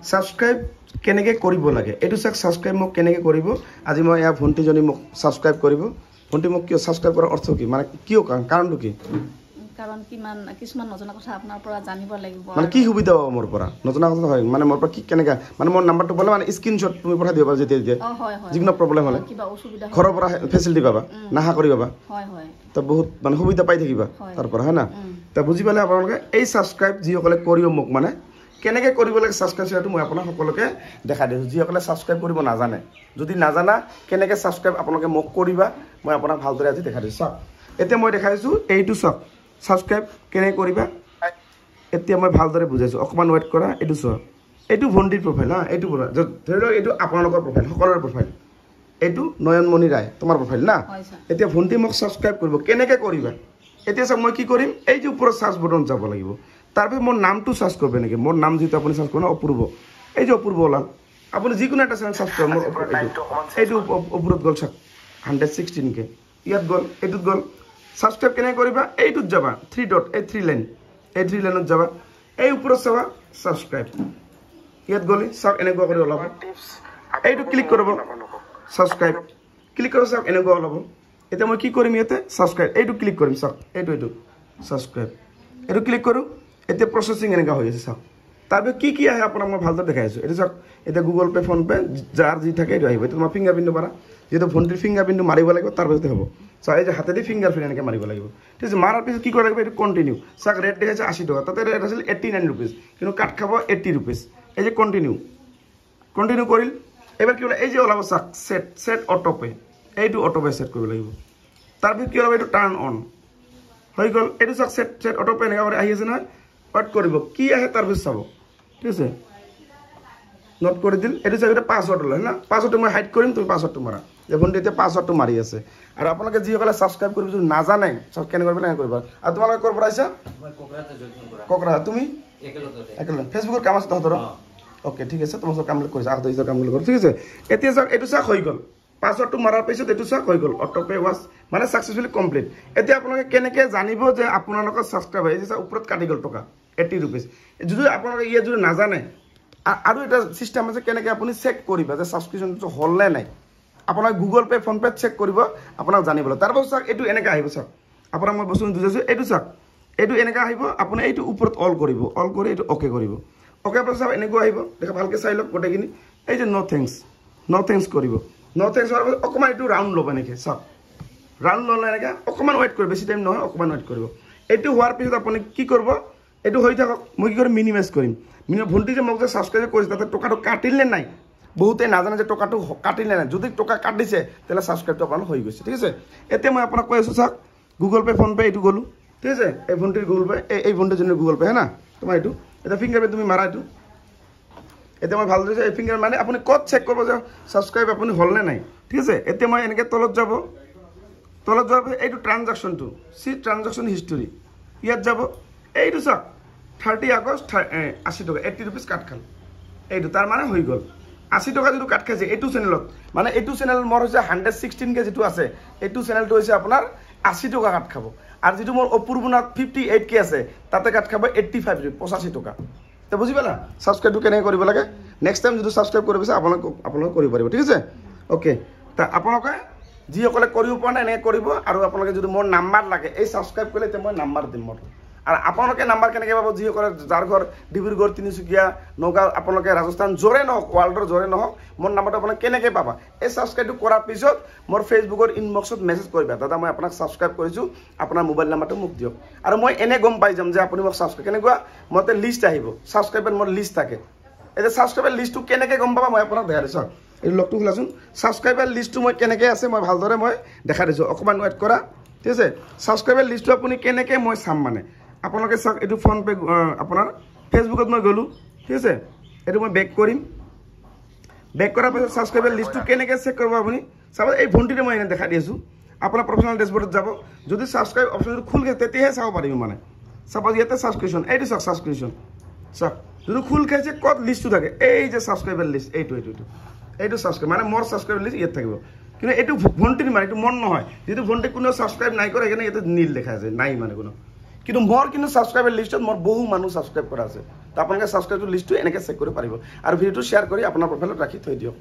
subscribe কেনেকে কৰিব লাগে এটো চাক সাবস্ক্ৰাইব মোক কেনেকে কৰিব আজি মই ইয়া ভন্টিজনী মোক সাবস্ক্ৰাইব কৰিব ভন্টি মোক কিয় সাবস্ক্ৰাইব কৰাৰ অৰ্থ কি মানে কিয় কাৰণটো কি কাৰণ কিমান কিছুমান নজনা কথা আপোনাৰ পৰা জানিব লাগিব মানে কি সুবিধা হ'ব মোৰ পৰা নজনা কথা হয় মানে মোৰ পৰা কি কেনেকা মানে মোৰ নাম্বাৰটো বলে মানে স্ক্ৰিনশ্বট তুমি পঠাই দিবা যেতিয়া হয় হয় যিকোনো প্ৰবলেম হলে কিবা অসুবিধা ঘৰৰ পৰা ফেসিলিটি পাবা নাহা কৰি পাবা হয় হয় তো বহুত মানে সুবিধা পাই থাকিবা তাৰ পৰা হয় না তো বুজি পালে আপোনালোকে এই সাবস্ক্ৰাইব যিসকলে কৰিব মোক মানে কেনেকে কৰিব লাগে সাবস্ক্ৰাইব সেটো মই আপোনাক সকলোকে দেখাই দিছো যিসকলে সাবস্ক্ৰাইব কৰিব নাজানে যদি নাজানা কেনেকে সাবস্ক্ৰাইব আপোনালোকে মোক কৰিবা মই আপোনাক ভালদৰে আজি দেখাই দিছো এতিয়া মই দেখাইছো এইটো সব সাবস্ক্ৰাইব কেনে কৰিবা এতিয়া মই ভালদৰে বুজাইছো অকমান ওয়েট কৰা এইটো সব এইটো ভন্টিৰ প্ৰফাইল হা এইটো বলা ধৰি লওক এইটো আপোনালোকৰ প্ৰফাইল সকলোৰে প্ৰফাইল এইটো নয়নমণি ৰায় তোমাৰ প্ৰফাইল না এতিয়া ভন্টি মোক সাবস্ক্ৰাইব কৰিব কেনেকে কৰিবা এতিয়া সব মই কি কৰিম এই যে ওপৰত সাৰ্চ বাটন যাব লাগিব তাৰপে মোৰ নামটো সাৰ্চ কৰবে নেকি মোৰ নাম যেটো আপুনি সাৰ্চ কৰনা অপূৰ্ব এই যে অপূৰ্ব ওলাল আপুনি যিকোনো এটা চেনেল সাৰ্চ কৰক মোৰ এইটো অপূৰ্ব গল 116 কে ইয়াত গল এইটোত গল সাবস্ক্ৰাইব কেনে কৰিবা এইটোত যাবা 3 ডট এই 3 লাইন এই 3 লাইনত যাবা এই ওপৰত চাবা সাবস্ক্ৰাইব ইয়াত গলি সব এনেকুৱা কৰি ওলাব এইটো ক্লিক কৰিব সাবস্ক্ৰাইব ক্লিক কৰক সব এনেকুৱা ওলাব এতিয়া মই কি কৰিম ইয়াতে সাবস্ক্ৰাইব এইটো ক্লিক কৰিম সব এইটো সাবস্ক্ৰাইব এইটো ক্লিক কৰো এতিয়া প্ৰসেসিং এনেকা হৈ আছে সব তাৰপে কি আহে আপোনাক মই ভালদৰে দেখাইছো এইটো সব এতিয়া গুগল পে ফোন পে যাৰ যি থাকে এইটো আহিব তোমাৰ ফিংগাৰপ্ৰিন্ট মাৰা যেটো ভন্টিৰ ফিংগাৰপ্ৰিন্ট মাৰিব লাগিব তাৰ পিছতে হ'ব চাই যে হাতে দি ফিংগাৰপ্ৰিন্ট এনেকে মাৰিব লাগিব ঠিক আছে মাৰাৰ পিছত কি কৰিব লাগিব এইটো কন্টিনিউ সাক ৰেট দেখাইছে 80 টকা তাতে ৰেট আছিল 89 रुपीस কিন্তু কাট খাব 80 रुपीस এই যে কন্টিনিউ কৰিল এবাৰ কি হল এই যে ওলাব সাক সেট অটো পে এইটো অটো পে সেট কৰিব লাগিব তাৰপিছত কি হ'ব এইটো টাৰ্ন অন হৈ গল এইটো সাক সেট অটো পে এনেকা কৰি আহি আছে না ওয়েট কৰিব কি আহে তাৰপিছত চাব ঠিক আছে নোট কৰি দিল এটো সাক এটা পাসওয়াৰ্ড লয় না পাসওয়াৰ্ডটো মই হাইড কৰিম তুমি পাসওয়াৰ্ডটো মাৰা যে ভন্টি এতিয়া পাসওয়াৰ্ডটো মাৰি আছে আৰু আপোনালোকে যিসকলে সাবস্ক্ৰাইব কৰিব যদি নাজানে সব কেনে কৰিব লাগে কৰিবা আৰু তোমালোকে কৰ পৰা আইছা মই কোকৰাতে জয়েন কৰা কোকৰা তুমি একেলগে ফেসবুকৰ কাম আছে তহঁতৰ ওকে ঠিক আছে তোমাৰ কাম কৰিছা আৰু ইজৰ কাম কৰি ঠিক আছে এতিয়া সাক এটো সাক হৈ গল পাসওয়াৰ্ডটো মাৰাৰ পিছত এটো সাক হৈ গল অটো পে ওয়াজ মানে সাকসেসফুলি কমপ্লিট এতিয়া আপোনালোকে কেনেকে জানিব যে আপোনালোকৰ সাবস্ক্ৰাইব হৈছে ওপৰত কাটি গল টকা 80 रुपीस যদি আপোনালোকে ইয়া যদি নাজানে আৰু এটা সিস্টেম আছে কেনেকে আপুনি চেক কৰিবা যে সাবস্ক্ৰিপশনটো হল নে নাই আপোনাক Google Pay PhonePe check কৰিব আপোনাক জানিবল তাৰপিছত সাক এটো এনেকা আহিব সাক আপোনাক মই বস্তু বুজাইছো এটো সাক এটো এনেকা আহিব আপুনি এইটো ওপৰত অল কৰিব অল কৰি এটো ওকে কৰিব ওকে পাছত সাক এনেকুৱা আহিব দেখা ভালকে চাই লওক গোটেইখিনি এই যে নো থ্যাঙ্কস কৰিব নো থ্যাঙ্কস হোৱাৰ পাছত অকমান এটো ৰাউন্ড ল'ব নেকি সাক ৰাউন্ড ল'লে এনেকা অকমান ওয়েট কৰিব বেছি টাইম নহয় অকমান ওয়েট কৰিব এটো হোৱাৰ পিছত আপুনি কি কৰিব এটো হৈ থাকক মই কি কৰিম মিনিমাইজ কৰিম ভন্টি যে মোক যে সাবস্ক্ৰাইব কৰিছে তাতে টকাটো কাটিল নে নাই বহুতে নাজানে যে টকাটো কাটিল নে নাই যদি টকা কাটিছে তেলে সাবস্ক্রাইবটো আপোনাৰ হৈ গৈছে ঠিক আছে এতিয়া মই আপোনাক কৈ আছো চাক গুগল পে ফোন পে এইটো গলো ঠিক আছে এই ভন্টিৰ গুগল পে এই ভন্টিৰ জন্য গুগল পে হ্যাঁ না তোমাৰ এইটো এটা ফিংগাৰপ্ৰিন্ট তুমি মাৰা এইটো এতিয়া মই ভালদৰে এই ফিংগাৰ মানে আপুনি কত চেক কৰিব যে সাবস্ক্রাইব আপুনি হল নে নাই ঠিক আছে এতিয়া মই এনেকে তলত যাব তলত যাব এইটো ট্ৰানজাকশনটো সি ট্ৰানজাকশন হিষ্টৰী ইয়াত যাব এইটো চাক 30 আগস্ট 80 টকা 80 रुपीस কাট খাল এইটো তাৰ মানে হৈ গল 80 টকা যেটো কাট খাইছে এইটো চ্যানেলত মানে এইটো চ্যানেল মোৰ হৈছে 116 কে যেটো আছে এইটো চ্যানেলটো হৈছে আপোনাৰ 80 টকা কাট খাব আৰু যেটো মোৰ অপূৰ্বনাথ 58 কে আছে তাতে কাট খাব 85 টকা তো বুজি পালা সাবস্ক্রাইবটো কেনে কৰিব লাগে নেক্সট টাইম যেটো সাবস্ক্ৰাইব কৰিব আছে আপোনালোকে কৰিব পাৰিব ঠিক আছে ওকে তা আপোনালোকে যিসকলে কৰিব পৰা নাই এনে কৰিব আৰু আপোনালোকে যদি মোৰ নাম্বাৰ লাগে এই সাবস্ক্ৰাইব কৰিলে তে মই নাম্বাৰ দিম মোৰ আৰ আপোনালোকে নাম্বাৰ কেনেকে পাব যিসকলে যাৰ ঘৰ ডিব্ৰুগড় তিনিচুকীয়া নগাঁও আপোনালোকে ৰাজস্থান জোৰে নহওক ওয়াৰ্ল্ডৰ জোৰে নহওক মোৰ নাম্বাৰটো আপোনালোকে কেনেকে পাবা এই সাবস্ক্ৰাইবটো কৰাৰ পিছত মোৰ ফেসবুকৰ ইনবক্সত মেসেজ কৰিবা দাদা মই আপোনাক সাবস্ক্ৰাইব কৰিছো আপোনাৰ মোবাইল নাম্বাৰটো মোক দিয়ক আৰু মই এনে গম পাই যাম যে আপুনি মোক সাবস্ক্ৰাইব কেনেকুৱা মতে লিষ্ট আহিব সাবস্ক্ৰাইবাৰ মোৰ লিষ্ট থাকে এই সাবস্ক্রাইবার লিষ্টটো কেনেকে গম পাবা মই আপোনাক দেখাই দিছো এই লগটো খোলাচোন সাবস্ক্রাইবার লিষ্টটো মই কেনেকে আছে মই ভালদৰে মই দেখাই দিছো অকমান ওয়েট কৰা ঠিক আছে সাবস্ক্রাইবার লিষ্টটো আপুনি কেনেকে মই চাম মানে আপোনালোকে চাওক এটো ফোন পে আপোনাৰ ফেসবুকত মই গলো ঠিক আছে এটো মই বেক কৰিম বেক কৰাৰ পিছত সাবস্ক্ৰাইবাৰ লিষ্টটো কেনেকে চেক কৰিব আপুনি চাব এই ভন্টিতে মই এনে দেখা দিছো আপোনাৰ প্ৰফেশনাল ড্যাশবোৰ্ডত যাব যদি সাবস্ক্ৰাইব অপশনটো খুল গৈ তেতিয়াহে চাব পাৰিব মানে সাপোজ ইয়াতে সাবস্ক্রিপশন এইটো চাওক সাবস্ক্রিপশন চাওক যদি খুল খাইছে কত লিষ্টটো থাকে এই যে সাবস্ক্রাইবার লিষ্ট এইটো সাবস্ক্রাইব মানে মোৰ সাবস্ক্ৰাইবাৰ লিষ্ট ইয়াত থাকিব কিন্তু এইটো ভন্টিৰ মানে এইটো মন নহয় যেটো ভন্টি কোনো সাবস্ক্ৰাইব নাই কৰে এখানে ইয়াতে নীল দেখা যায় নাই মানে কোনো কিন্তু মোৰ কিন্তু ছাবস্ক্ৰাইবাৰ লিষ্টত মোৰ বহু মানুহ ছাবস্ক্ৰাইব কৰা আছে তো আপোনালোকে ছাবস্ক্ৰাইবৰ লিষ্টটো এনেকৈ চেক কৰিব পাৰিব আৰু ভিডিঅ'টো শ্বেয়াৰ কৰি আপোনাৰ প্ৰফাইলত ৰাখি থৈ দিয়ক